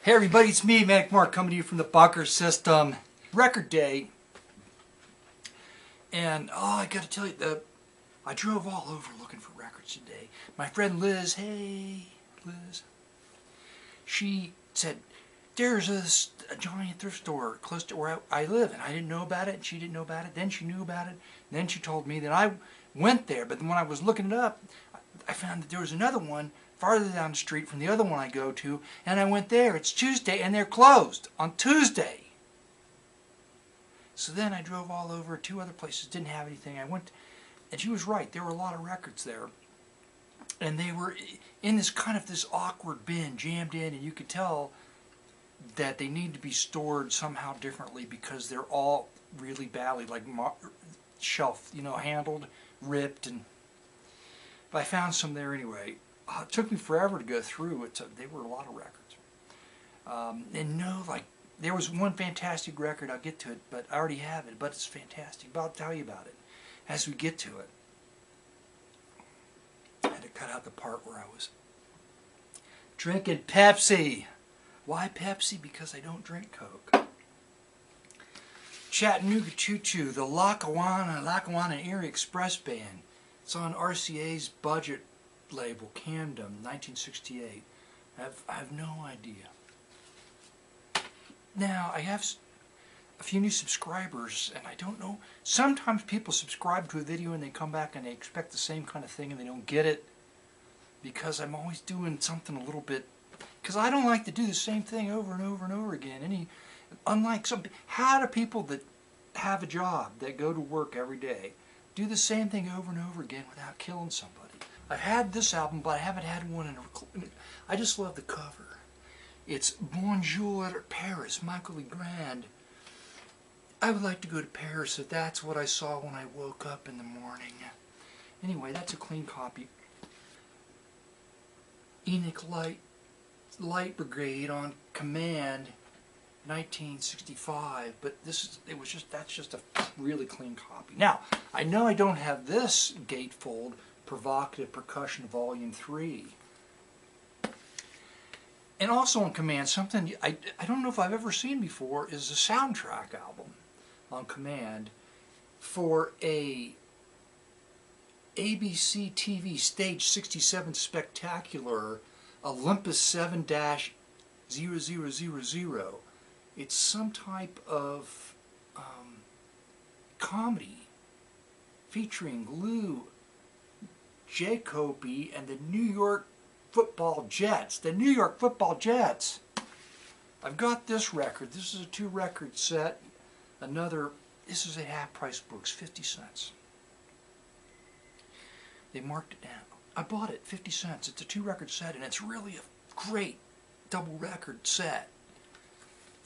Hey everybody, it's me, Manic Mark, coming to you from the bunker system. Record day. And, I gotta tell you, I drove all over looking for records today. My friend Liz, hey, Liz, she said, there's a giant thrift store close to where I live, and I didn't know about it, and she didn't know about it. Then she knew about it, and then she told me that I went there, but when I was looking it up, I found that there was another one farther down the street from the other one I go to, and I went there. It's Tuesday, and they're closed on Tuesday. So then I drove all over. Two other places didn't have anything. I went, and she was right. There were a lot of records there, and they were in this kind of this awkward bin, jammed in, and you could tell that they need to be stored somehow differently because they're all really badly, like shelf, handled, ripped, and but I found some there anyway. It took me forever to go through it. They were a lot of records. And there was one fantastic record. I'll get to it, but I already have it. But it's fantastic. But I'll tell you about it as we get to it. I had to cut out the part where I was drinking Pepsi. Why Pepsi? Because I don't drink Coke. Chattanooga Choo Choo, the Lackawanna Erie Express Band. It's on RCA's budget label, Camden, 1968. I have no idea. Now, I have a few new subscribers, and I don't know. Sometimes people subscribe to a video and they come back and they expect the same kind of thing and they don't get it because I'm always doing something a little bit, because I don't like to do the same thing over and over and over again. Unlike how do people that have a job, that go to work every day, do the same thing over and over again without killing somebody? I've had this album, but I haven't had one in I just love the cover. It's Bonjour Paris, Michael Legrand. I would like to go to Paris if that's what I saw when I woke up in the morning. Anyway, that's a clean copy. Enoch Light Brigade on Command, 1965, but that's just a really clean copy. Now, I know I don't have this gatefold Provocative Percussion Volume 3. And also on Command, something I don't know if I've ever seen before is a soundtrack album on Command for a ABC TV Stage 67 Spectacular Olympus 7-0000. It's some type of comedy featuring Lou Jacoby and the New York Football Jets. The New York Football Jets. I've got this record. This is a 2-record set. This is a half-price books, 50 cents. They marked it down. I bought it, 50 cents. It's a 2-record set, and it's really a great double record set.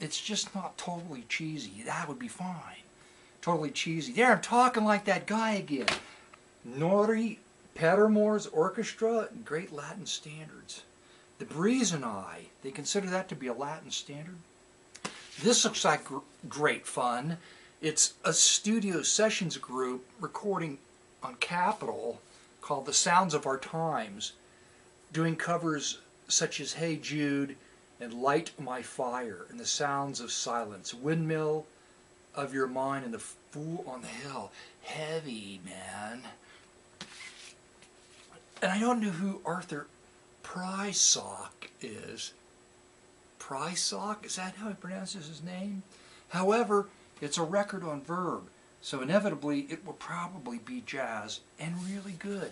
It's just not totally cheesy. That would be fine. Totally cheesy. There, I'm talking like that guy again. Nori Pettermore's Orchestra, great Latin standards. The Breeze and I, they consider that to be a Latin standard. This looks like great fun. It's a studio sessions group recording on Capitol called The Sounds of Our Times, doing covers such as Hey Jude and Light My Fire and The Sounds of Silence, Windmill of Your Mind and The Fool on the Hill. Heavy, man. And I don't know who Arthur Prysock is. Prysock? Is that how he pronounces his name? However, it's a record on Verb, so inevitably it will probably be jazz and really good.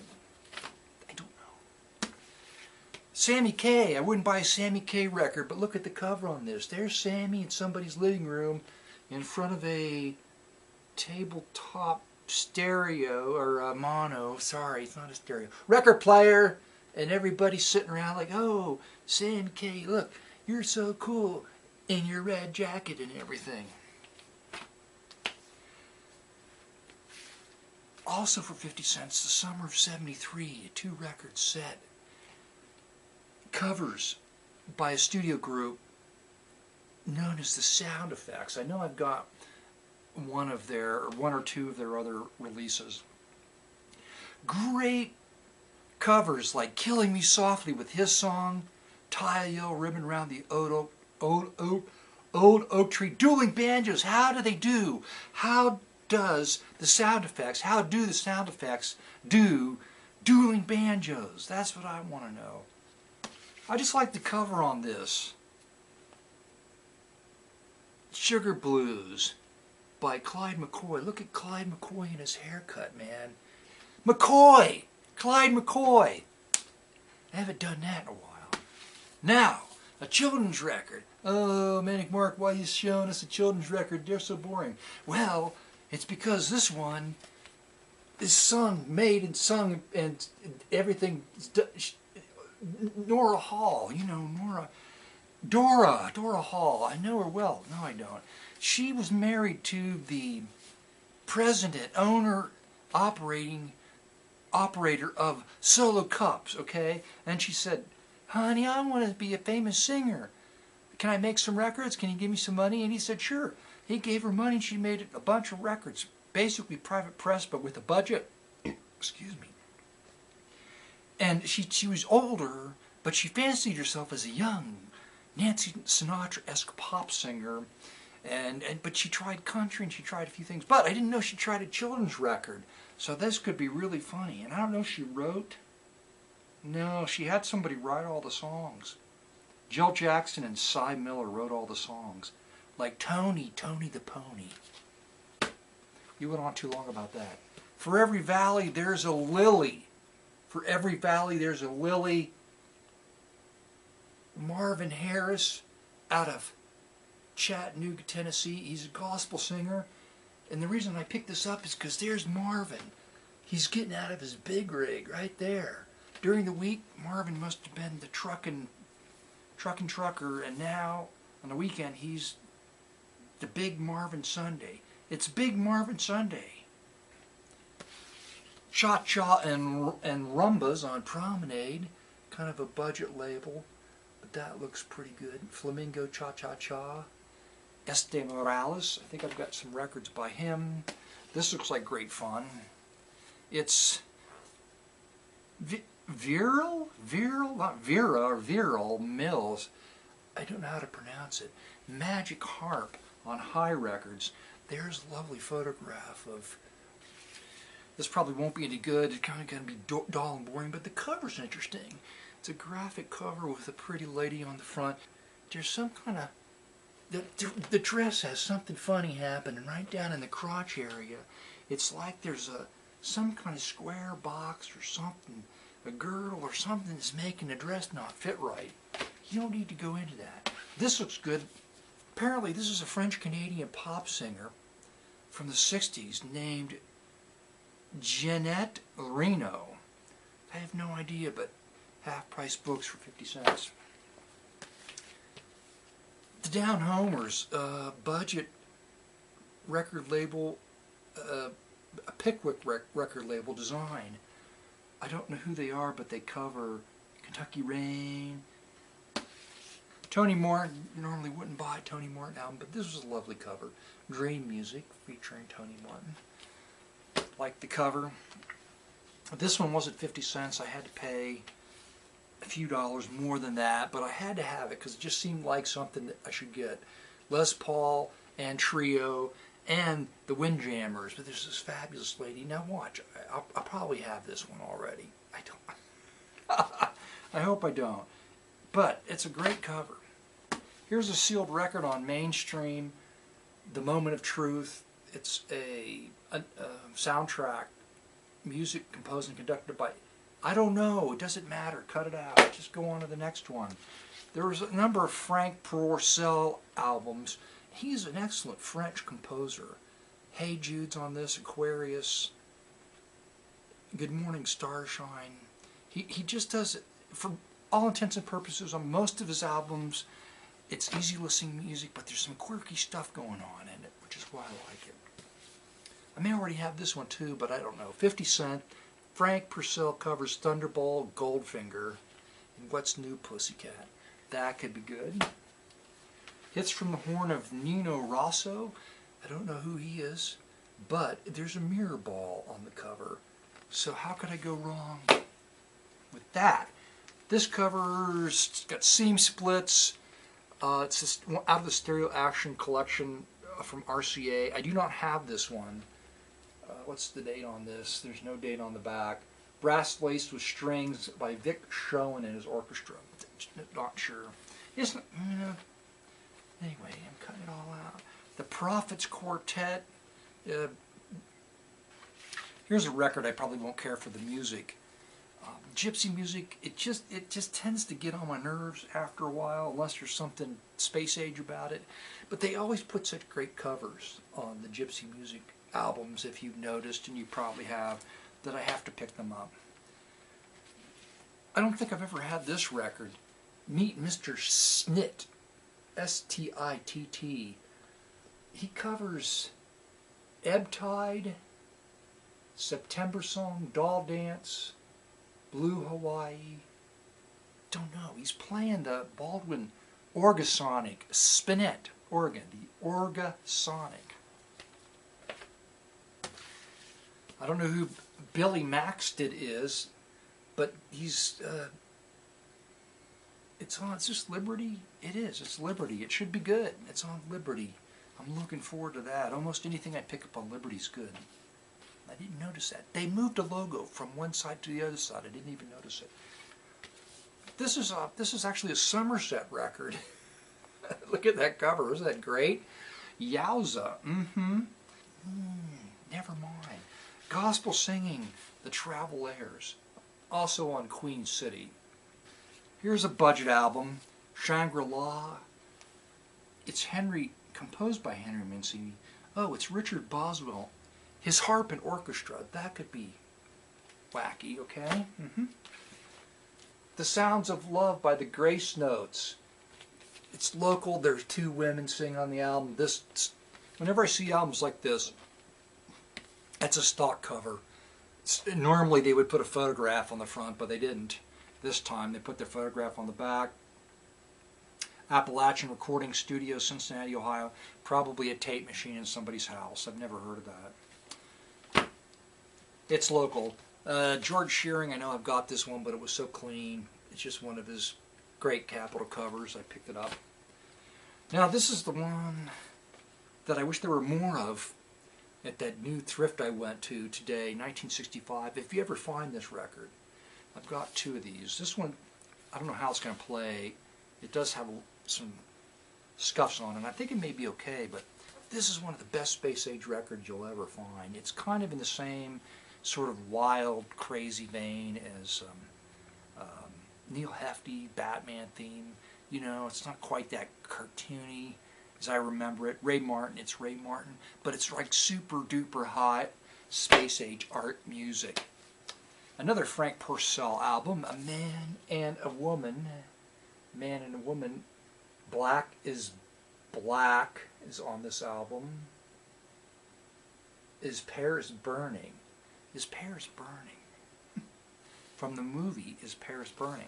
I don't know. Sammy K. I wouldn't buy a Sammy K record, but look at the cover on this. There's Sammy in somebody's living room in front of a tabletop stereo, or a mono, sorry, it's not a stereo, record player, and everybody's sitting around like, oh, Sam K, look, you're so cool in your red jacket and everything. Also for 50 cents, The Summer of 73, a 2-record set. Covers by a studio group known as the Sound Effects. I know I've got one or two of their other releases. Great covers like Killing Me Softly with his song, Tie a Yellow Ribbon Around the Old oak tree dueling banjos. How do they do? How does the sound effects? How do the sound effects do dueling banjos? That's what I want to know. I just like the cover on this. Sugar Blues by Clyde McCoy. Look at Clyde McCoy and his haircut, man. McCoy! Clyde McCoy! I haven't done that in a while. Now, a children's record. Oh, Manic Mark, why are you showing us a children's record? They're so boring. Well, it's because this one is sung, made and sung and everything. Nora Hall, you know, Dora Hall. I know her well. No, I don't. She was married to the president, owner, operator of Solo Cups, okay? And she said, honey, I want to be a famous singer. Can I make some records? Can you give me some money? And he said, sure. He gave her money and she made a bunch of records. Basically private press, but with a budget. Excuse me. And she was older, but she fancied herself as a young Nancy Sinatra-esque pop singer. But she tried country and she tried a few things. But I didn't know she tried a children's record. So this could be really funny. And I don't know if she wrote. No, she had somebody write all the songs. Jill Jackson and Cy Miller wrote all the songs. Like Tony the Pony. You went on too long about that. For every valley, there's a lily. For every valley, there's a lily. Marvin Harris out of Chattanooga, Tennessee. He's a gospel singer. And the reason I picked this up is because there's Marvin. He's getting out of his big rig right there. During the week, Marvin must have been the trucking trucker, and now on the weekend he's the Big Marvin Sunday. It's Big Marvin Sunday. Cha Cha and Rumbas on Promenade, kind of a budget label, but that looks pretty good. Flamingo Cha Cha Cha. Este Morales, I think I've got some records by him. This looks like great fun. It's Viral Mills. I don't know how to pronounce it. Magic Harp on High Records. There's a lovely photograph of. This probably won't be any good. It's kind of going to be dull and boring, but the cover's interesting. It's a graphic cover with a pretty lady on the front. There's some kind of. The dress has something funny happening right down in the crotch area. It's like there's some kind of square box or something, a girdle or something that's making the dress not fit right. You don't need to go into that. This looks good. Apparently this is a French-Canadian pop singer from the 60s named Jeanette Reno. I have no idea, but half-price books for 50 cents. The Down Homers, budget record label, a Pickwick record label design. I don't know who they are, but they cover Kentucky Rain. Tony Martin, you normally wouldn't buy a Tony Martin album, but this was a lovely cover. Dream Music featuring Tony Martin. Like the cover. This one wasn't 50 cents. I had to pay a few dollars more than that, but I had to have it because it just seemed like something that I should get. Les Paul and Trio and the Windjammers, but there's this fabulous lady. Now watch, I'll probably have this one already. I don't. I hope I don't. But it's a great cover. Here's a sealed record on Mainstream, The Moment of Truth. It's a soundtrack, music composed and conducted by, I don't know, it doesn't matter, cut it out, just go on to the next one. There was a number of Frank Purcell albums. He's an excellent French composer. Hey Jude's on this, Aquarius, Good Morning Starshine. He just does it, for all intents and purposes, on most of his albums, it's easy listening music, but there's some quirky stuff going on in it, which is why I like it. I may already have this one too, but I don't know. 50 cent. Frank Purcell covers Thunderball, Goldfinger, and What's New Pussycat. That could be good. Hits from the Horn of Nino Rosso. I don't know who he is, but there's a mirror ball on the cover. So how could I go wrong with that? This cover's got seam splits, It's just out of the Stereo Action collection from RCA. I do not have this one. What's the date on this? There's no date on the back. Brass Laced with Strings by Vic Schoen and his orchestra. Not sure. Isn't anyway, I'm cutting it all out. The Prophets Quartet. Here's a record I probably won't care for the music. Gypsy music, it just tends to get on my nerves after a while, unless there's something space age about it. But they always put such great covers on the gypsy music albums, if you've noticed, and you probably have, that I have to pick them up. I don't think I've ever had this record. Meet Mr. Snit, S-T-I-T-T. He covers Ebb Tide, September Song, Doll Dance, Blue Hawaii. Don't know. He's playing the Baldwin Orgasonic, Spinet organ, the Orgasonic. I don't know who Billy Maxted is, but he's, it's just Liberty. It is. It's Liberty. It should be good. It's on Liberty. I'm looking forward to that. Almost anything I pick up on Liberty's good. I didn't notice that. They moved a logo from one side to the other side. I didn't even notice it. This is actually a Somerset record. Look at that cover. Isn't that great? Yowza. Never mind. Gospel Singing, The Travelers. Also on Queen City. Here's a budget album, Shangri-La. It's composed by Henry Mancini. Oh, it's Richard Boswell. His harp and orchestra. That could be wacky, okay? The Sounds of Love by the Grace Notes. It's local. There's two women singing on the album. Whenever I see albums like this, that's a stock cover. Normally they would put a photograph on the front, but they didn't. This time they put their photograph on the back. Appalachian Recording Studio, Cincinnati, Ohio. Probably a tape machine in somebody's house. I've never heard of that. It's local. George Shearing, I know I've got this one, but it was so clean. It's just one of his great Capitol covers. I picked it up. Now this is the one that I wish there were more of at that new thrift I went to today, 1965. If you ever find this record, I've got two of these. This one, I don't know how it's going to play. It does have some scuffs on it. I think it may be okay, but this is one of the best space age records you'll ever find. It's kind of in the same sort of wild, crazy vein as Neil Hefti, Batman theme. You know, it's not quite that cartoony as I remember it. Ray Martin, it's Ray Martin, but it's like super duper hot space age art music. Another Frank Purcell album, A Man and a Woman. Man and a Woman. Black is Black is on this album. Is Paris Burning? Is Paris Burning? From the movie Is Paris Burning?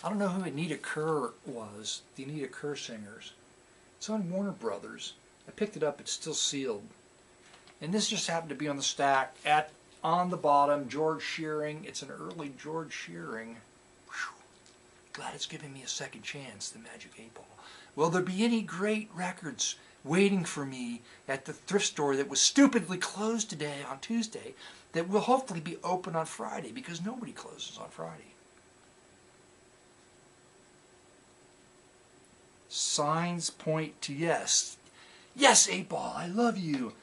I don't know who Anita Kerr was, the Anita Kerr singers. It's on Warner Brothers. I picked it up, it's still sealed. And this just happened to be on the stack on the bottom, George Shearing. It's an early George Shearing. Whew. Glad it's giving me a second chance, the Magic 8 Ball. Will there be any great records waiting for me at the thrift store that was stupidly closed today on Tuesday that will hopefully be open on Friday, because nobody closes on Friday? Signs point to yes. Yes, 8 Ball, I love you.